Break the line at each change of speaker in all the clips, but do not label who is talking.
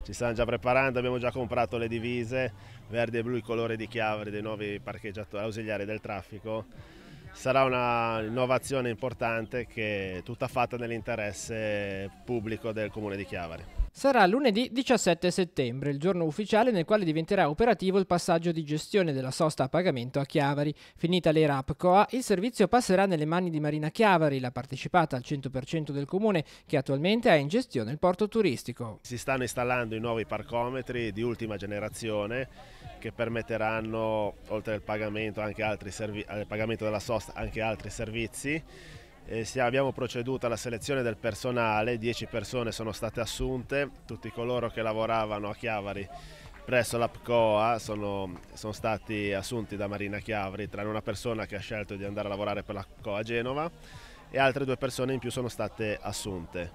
ci stanno già preparando, abbiamo già comprato le divise verde e blu, i colori di Chiavari dei nuovi parcheggiatori ausiliari del traffico. Sarà una innovazione importante che è tutta fatta nell'interesse pubblico del comune di Chiavari.
Sarà lunedì 17 settembre, il giorno ufficiale nel quale diventerà operativo il passaggio di gestione della sosta a pagamento a Chiavari. Finita l'era APCOA, il servizio passerà nelle mani di Marina Chiavari, la partecipata al 100% del comune che attualmente ha in gestione il porto turistico.
Si stanno installando i nuovi parcometri di ultima generazione che permetteranno, oltre al pagamento, al pagamento della sosta, anche altri servizi. Abbiamo proceduto alla selezione del personale, 10 persone sono state assunte, tutti coloro che lavoravano a Chiavari presso l'APCOA sono stati assunti da Marina Chiavari, tranne una persona che ha scelto di andare a lavorare per l'APCOA a Genova e altre 2 persone in più sono state assunte.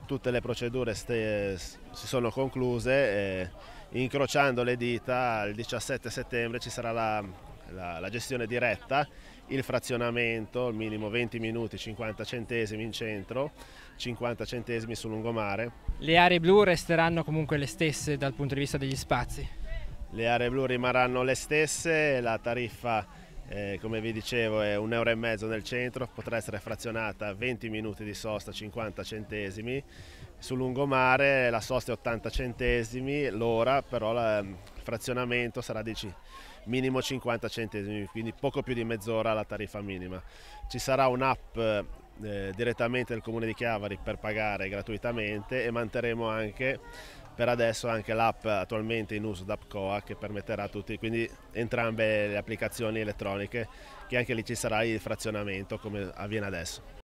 Tutte le procedure si sono concluse e incrociando le dita il 17 settembre ci sarà la gestione diretta, il frazionamento, il minimo 20 minuti, 50 centesimi in centro, 50 centesimi sul lungomare.
Le aree blu resteranno comunque le stesse dal punto di vista degli spazi?
Le aree blu rimarranno le stesse, la tariffa come vi dicevo è 1,5 € nel centro, potrà essere frazionata 20 minuti di sosta 50 centesimi, sul lungomare la sosta è 80 centesimi l'ora, però il frazionamento sarà minimo 50 centesimi, quindi poco più di mezz'ora la tariffa minima. Ci sarà un'app direttamente del comune di Chiavari per pagare gratuitamente e manterremo anche per adesso anche l'app attualmente in uso da APCOA che permetterà a tutti, quindi entrambe le applicazioni elettroniche, che anche lì ci sarà il frazionamento come avviene adesso.